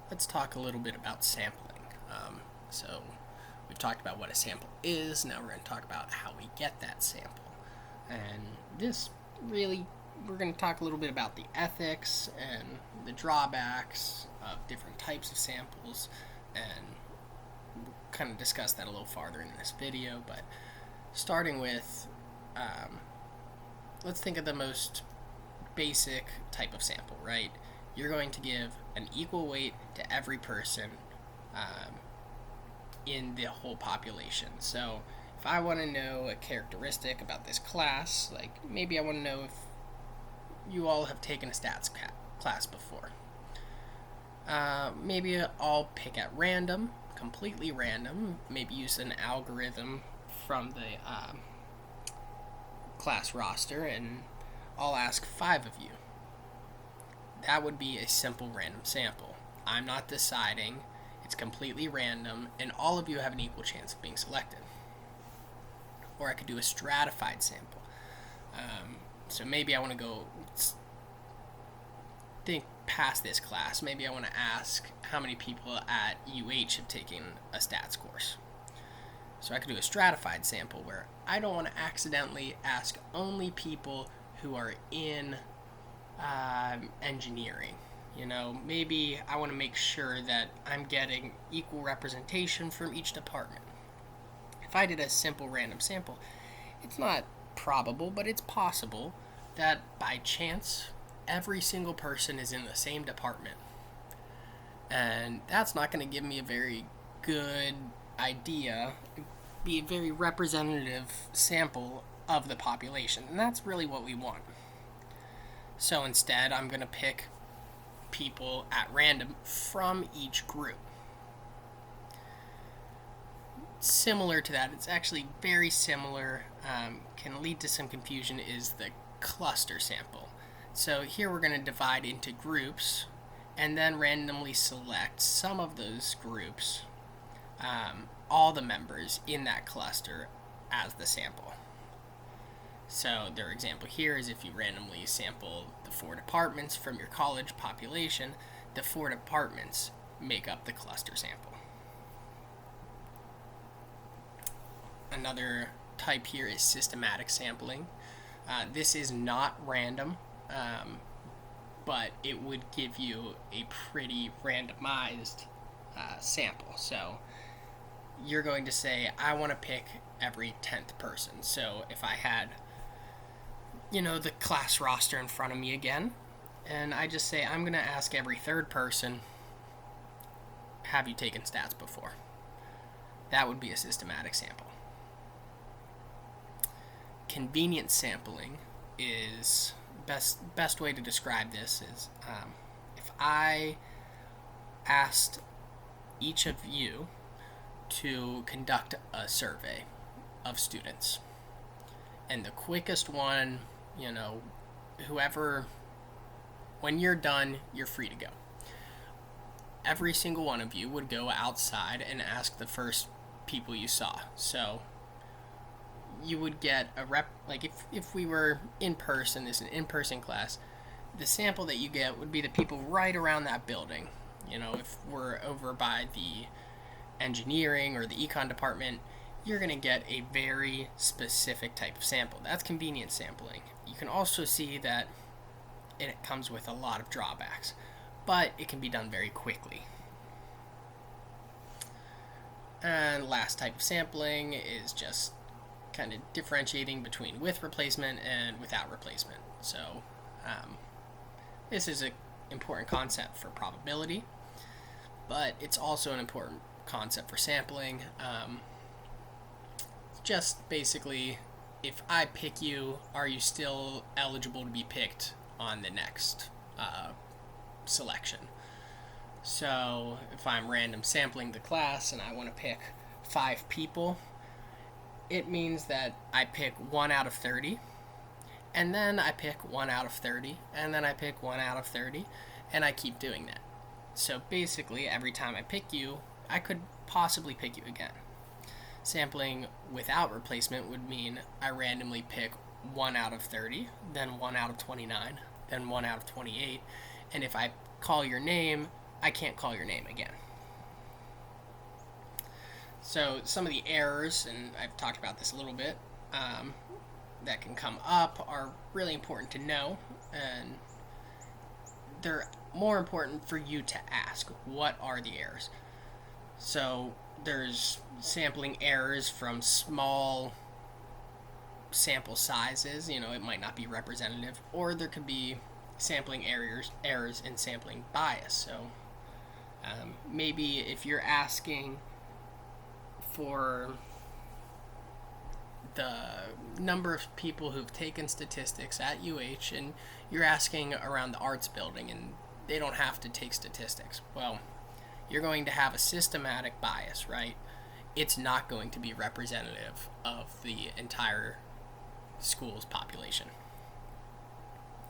let's talk a little bit about sampling. So we've talked about what a sample is. Now we're going to talk about how we get that sample. And this really, we're going to talk a little bit about the ethics and the drawbacks of different types of samples, and we'll kind of discuss that a little farther in this video. But starting with, let's think of the most basic type of sample, right? You're going to give an equal weight to every person in the whole population. So if I want to know a characteristic about this class, like maybe I want to know if you all have taken a stats class before. Maybe I'll pick at random, completely random, maybe use an algorithm from the class roster, and I'll ask 5 of you. That would be a simple random sample. I'm not deciding, it's completely random, and all of you have an equal chance of being selected. Or I could do a stratified sample. So maybe I want to go think past this class. Maybe I want to ask how many people at UH have taken a stats course. So I could do a stratified sample where I don't want to accidentally ask only people who are in engineering. Maybe I want to make sure that I'm getting equal representation from each department. If I did a simple random sample, it's not probable, but it's possible that by chance every single person is in the same department. And that's not going to give me a very good idea, be a very representative sample of the population. And that's really what we want. So instead, I'm going to pick people at random from each group. Similar to that, it's actually very similar, can lead to some confusion, is the cluster sample. So here we're going to divide into groups and then randomly select some of those groups, all the members in that cluster as the sample. So their example here is if you randomly sample the 4 departments from your college population, the 4 departments make up the cluster sample. Another type here is systematic sampling. This is not random, but it would give you a pretty randomized sample. So you're going to say, I want to pick every 10th person. So if I had, the class roster in front of me again, and I just say, I'm going to ask every 3rd person, have you taken stats before? That would be a systematic sample. Convenience sampling is best way to describe this is if I asked each of you to conduct a survey of students, and the quickest one, whoever, when you're done, you're free to go. Every single one of you would go outside and ask the first people you saw. So you would get a like if we were in person, this is an in-person class, the sample that you get would be the people right around that building. If we're over by the engineering or the econ department, you're going to get a very specific type of sample. That's convenience sampling. You can also see that it comes with a lot of drawbacks, but it can be done very quickly. And last type of sampling is just kind of differentiating between with replacement and without replacement. So this is an important concept for probability, but it's also an important concept for sampling. Just basically, if I pick you, are you still eligible to be picked on the next selection? So if I'm random sampling the class and I want to pick 5 people, it means that I pick 1 out of 30, and then I pick 1 out of 30, and then I pick 1 out of 30, and I keep doing that. So basically, every time I pick you, I could possibly pick you again. Sampling without replacement would mean I randomly pick 1 out of 30, then 1 out of 29, then 1 out of 28, and if I call your name, I can't call your name again. So some of the errors, and I've talked about this a little bit, that can come up are really important to know, and they're more important for you to ask. What are the errors? So there's sampling errors from small sample sizes. It might not be representative, or there could be sampling errors in sampling bias. So maybe if you're asking for the number of people who've taken statistics at UH, and you're asking around the arts building, and they don't have to take statistics, well, you're going to have a systematic bias, right? It's not going to be representative of the entire school's population.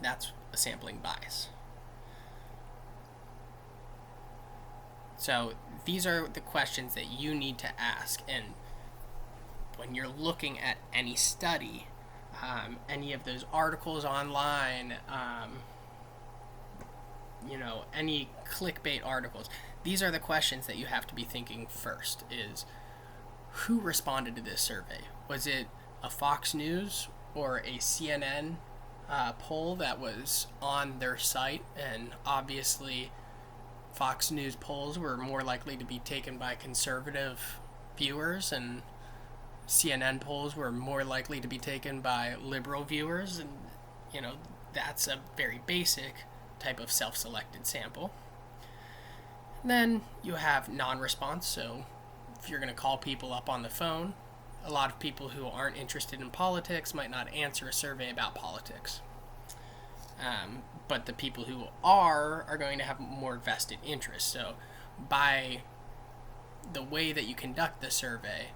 That's a sampling bias. So these are the questions that you need to ask, and when you're looking at any study, any of those articles online, any clickbait articles, these are the questions that you have to be thinking first. Is who responded to this survey? Was it a Fox News or a CNN poll that was on their site? And obviously Fox News polls were more likely to be taken by conservative viewers, and CNN polls were more likely to be taken by liberal viewers, and that's a very basic type of self-selected sample. And then you have non-response. So if you're going to call people up on the phone, a lot of people who aren't interested in politics might not answer a survey about politics. But the people who are going to have more vested interest. So by the way that you conduct the survey,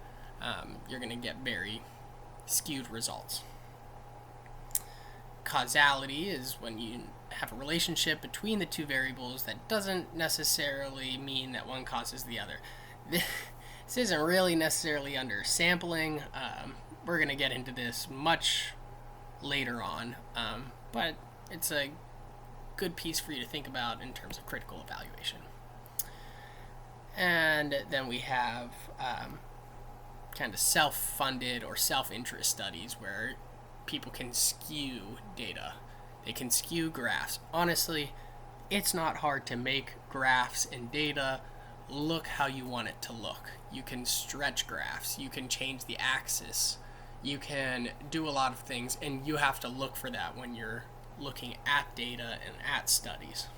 you're going to get very skewed results. Causality is when you have a relationship between the two variables that doesn't necessarily mean that one causes the other. This isn't really necessarily under sampling. We're going to get into this much later on, but it's a good piece for you to think about in terms of critical evaluation. And then we have kind of self-funded or self-interest studies where people can skew data. They can skew graphs. Honestly, it's not hard to make graphs and data look how you want it to look. You can stretch graphs. You can change the axis. You can do a lot of things, and you have to look for that when you're looking at data and at studies.